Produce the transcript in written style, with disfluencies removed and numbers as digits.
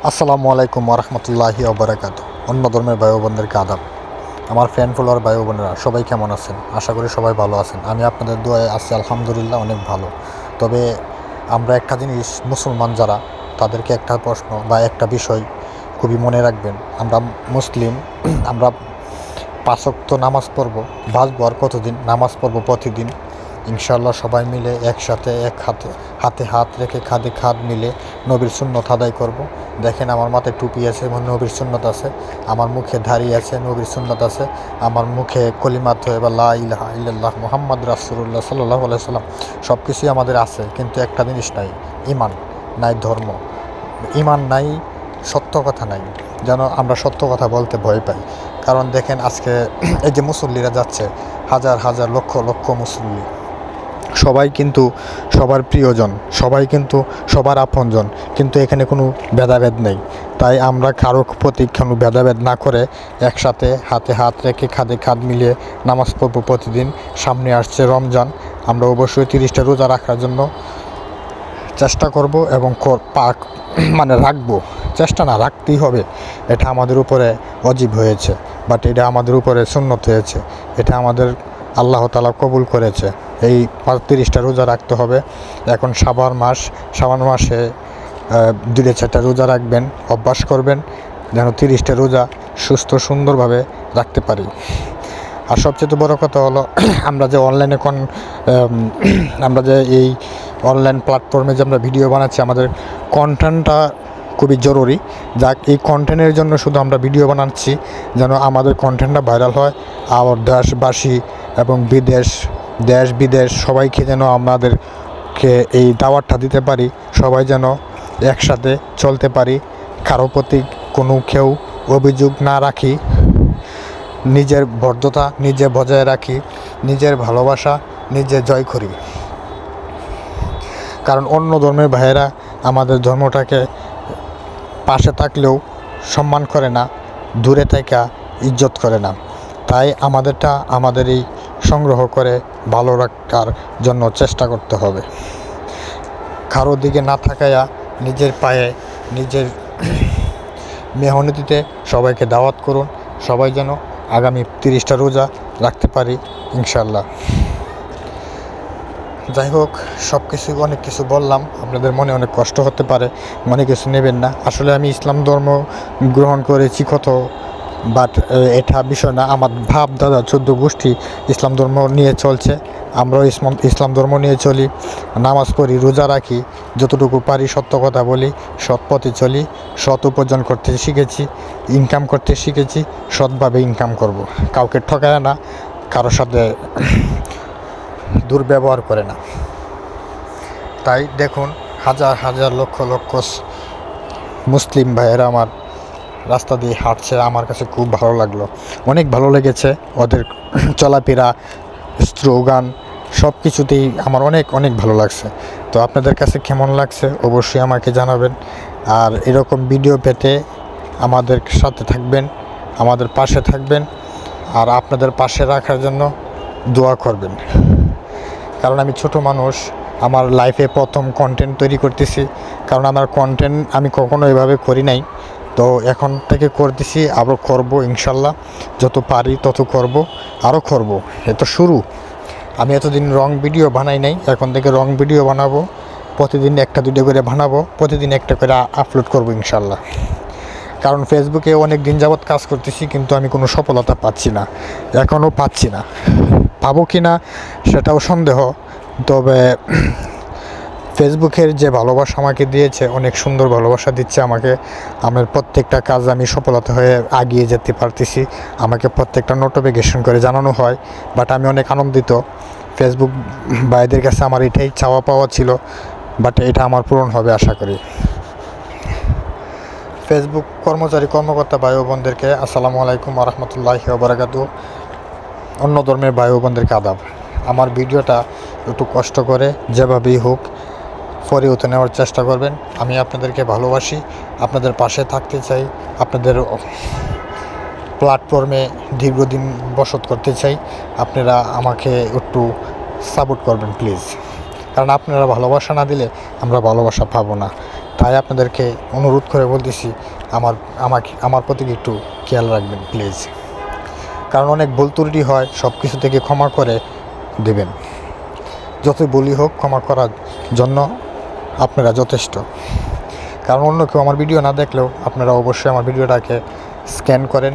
আসসালামু আলাইকুম ওরহমতুল্লাহি ওবরাকাত। অন্য ধর্মের ভাই বোনদেরকে আদাব। আমার ফ্যান ফলোয়ার ভাই বোনেরা সবাই কেমন আছেন? আশা করি সবাই ভালো আছেন। আমি আপনাদের দোয়ায় আছি আলহামদুলিল্লাহ অনেক ভালো। তবে আমরা একটা জিনিস, মুসলমান যারা, তাদেরকে একটা প্রশ্ন বা একটা বিষয় খুবই মনে রাখবেন। আমরা মুসলিম, আমরা 5 ওয়াক্ত নামাজ পড়ব, বাঁচবো আর কতদিন? নামাজ পড়ব প্রতিদিন ইনশাআল্লাহ। সবাই মিলে একসাথে এক হাতে হাতে হাত রেখে খাদে খাদ মিলে নবীর সুন্নত আদায় করব। দেখেন আমার মাথায় টুপি আছে, নবীর সুন্নত আছে। আমার মুখে দাড়ি আছে, নবীর সুন্নত আছে। আমার মুখে কলিমাত বা লা ইলাহা ইল্লাল্লাহ মুহাম্মদ রাসূলুল্লাহ সাল্লাল্লাহু আলাইহি সাল্লাম সব কিছুই আমাদের আছে, কিন্তু একটা জিনিস নাই, ইমান নাই, ধর্ম ইমান নাই, সত্য কথা নাই। যেন আমরা সত্য কথা বলতে ভয় পাই। কারণ দেখেন আজকে এই যে মুসল্লিরা যাচ্ছে, হাজার হাজার লক্ষ লক্ষ মুসল্লি, সবাই কিন্তু সবার প্রিয়জন, সবাই কিন্তু সবার আপনজন, কিন্তু এখানে কোনো ভেদাভেদ নেই। তাই আমরা কারো প্রতি কোনো ভেদাভেদ না করে একসাথে হাতে হাত রেখে খাদে খাদ মিলিয়ে নামাজ পড়ব প্রতিদিন। সামনে আসছে রমজান, আমরা অবশ্যই 30টা রোজা রাখার জন্য চেষ্টা করব এবং রাখবো। চেষ্টা না, রাখতেই হবে। এটা আমাদের উপরে ওয়াজিব হয়েছে, বাট এটা আমাদের উপরে সুন্নত হয়েছে। এটা আমাদের আল্লাহ তাআলা কবুল করেছে। এই 30টা রোজা রাখতে হবে। এখন শ্রাবণ মাসে 2-4টা রোজা রাখবেন, অভ্যাস করবেন যেন 30টা রোজা সুস্থ সুন্দরভাবে রাখতে পারি। আর সবচেয়ে বড় কথা হলো আমরা যে অনলাইনে আমরা যে এই অনলাইন প্ল্যাটফর্মে যে আমরা ভিডিও বানাচ্ছি, আমাদের কন্টেন্টটা খুবই জরুরি। যাক, এই কন্টেন্টের জন্য শুধু আমরা ভিডিও বানাচ্ছি যেন আমাদের কন্টেন্টটা ভাইরাল হয়। আর দেশবাসী এবং দেশ বিদেশ সবাইকে যেন আমাদেরকে এই দাওয়াতটা দিতে পারি, সবাই যেন একসাথে চলতে পারি, কারো প্রতি কোনো কেউ অভিযোগ না রাখি, নিজের ভদ্রতা নিজে বজায় রাখি, নিজের ভালোবাসা নিজে জয় করি। কারণ অন্য ধর্মের ভাইয়েরা আমাদের ধর্মটাকে পাশে থাকলেও সম্মান করে না, দূরে থেকে ইজ্জত করে না। তাই আমাদেরই সংগ্রহ করে ভালো রাখার জন্য চেষ্টা করতে হবে। কারো দিকে না তাকায়া নিজের পায়ে নিজের মেহনতিতে সবাইকে দাওয়াত করুন। সবাই যেন আগামী 30টা রোজা রাখতে পারি ইনশাল্লাহ। যাই হোক, অনেক কিছু বললাম, আপনাদের মনে অনেক কষ্ট হতে পারে, মনে কিছু নেবেন না। আসলে আমি ইসলাম ধর্ম গ্রহণ করেছি কত, বাট এটা বিষয় না। আমার বাপ দাদা 14 গোষ্ঠী ইসলাম ধর্ম নিয়ে চলছে, আমরাও ইসলাম ধর্ম নিয়ে চলি। নামাজ পড়ি, রোজা রাখি, যতটুকু পারি সত্য কথা বলি, সৎ পথে চলি, সৎ উপার্জন করতে শিখেছি, ইনকাম করতে শিখেছি, সৎভাবে ইনকাম করব। কাউকে ঠকায় না, কারোর সাথে দুর্ব্যবহার করে না। তাই দেখুন, হাজার হাজার লক্ষ লক্ষ মুসলিম ভাইয়েরা আমার রাস্তা দিয়ে হাঁটছে, আমার কাছে খুব ভালো লাগলো, অনেক ভালো লেগেছে। ওদের চলাফেরা, স্লোগান সব কিছুতেই আমার অনেক অনেক ভালো লাগছে। তো আপনাদের কাছে কেমন লাগছে অবশ্যই আমাকে জানাবেন। আর এরকম ভিডিও পেতে আমাদের সাথে থাকবেন, আমাদের পাশে থাকবেন, আর আপনাদের পাশে রাখার জন্য দোয়া করবেন। কারণ আমি ছোট মানুষ, আমার লাইফে প্রথম কন্টেন্ট তৈরি করতেছি। কারণ আমার কন্টেন্ট আমি কখনো এভাবে করি নাই, তো এখন থেকে করতেছি, আরও করব ইনশাল্লাহ। যত পারি তত করব, আরও করব। এ তো শুরু। আমি এতদিন রং ভিডিও বানাই নাই, এখন থেকে রং ভিডিও বানাবো। প্রতিদিন 1-2 করে বানাবো, প্রতিদিন একটা করে আপলোড করব ইনশাল্লাহ। কারণ ফেসবুকে অনেক দিন যাবৎ কাজ করতেছি, কিন্তু আমি কোনো সফলতা পাচ্ছি না, এখনও পাচ্ছি না। পাবো কি না সেটাও সন্দেহ। তবে ফেসবুকের যে ভালোবাসা আমাকে দিয়েছে, অনেক সুন্দর ভালোবাসা দিচ্ছে আমাকে। আমার প্রত্যেকটা কাজ আমি সফলতা হয়ে এগিয়ে যেতে পারতেছি, আমাকে প্রত্যেকটা নোটিফিকেশন করে জানানো হয়। বাট আমি অনেক আনন্দিত। ফেসবুক ভাইদের কাছে আমার এটাই চাওয়া পাওয়া ছিল, বাট এটা আমার পূরণ হবে আশা করি। ফেসবুক কর্মকর্তা ভাই বোনদেরকে আসসালামু আলাইকুম ওরহমতুল্লাহি ওবরাকাতু। অন্য ধর্মের ভাই বোনদেরকে আদাব। আমার ভিডিওটা একটু কষ্ট করে যেভাবেই হোক ফরিউতে নেওয়ার চেষ্টা করবেন। আমি আপনাদেরকে ভালোবাসি, আপনাদের পাশে থাকতে চাই, আপনাদের প্ল্যাটফর্মে দীর্ঘদিন বসত করতে চাই। আপনারা আমাকে একটু সাপোর্ট করবেন প্লিজ, কারণ আপনারা ভালোবাসা না দিলে আমরা ভালোবাসা পাবো না। তাই আপনাদেরকে অনুরোধ করে বলতেছি আমার প্রতি একটু খেয়াল রাখবেন প্লিজ, কারণ অনেক ভুল ত্রুটি হয়, সব কিছু থেকে ক্ষমা করে দেবেন। যতই বলি হোক, ক্ষমা করার জন্য আপনারা যথেষ্ট। কারণ অন্য কেউ আমার ভিডিও না দেখলেও আপনারা অবশ্যই আমার ভিডিওটাকে স্ক্যান করেন,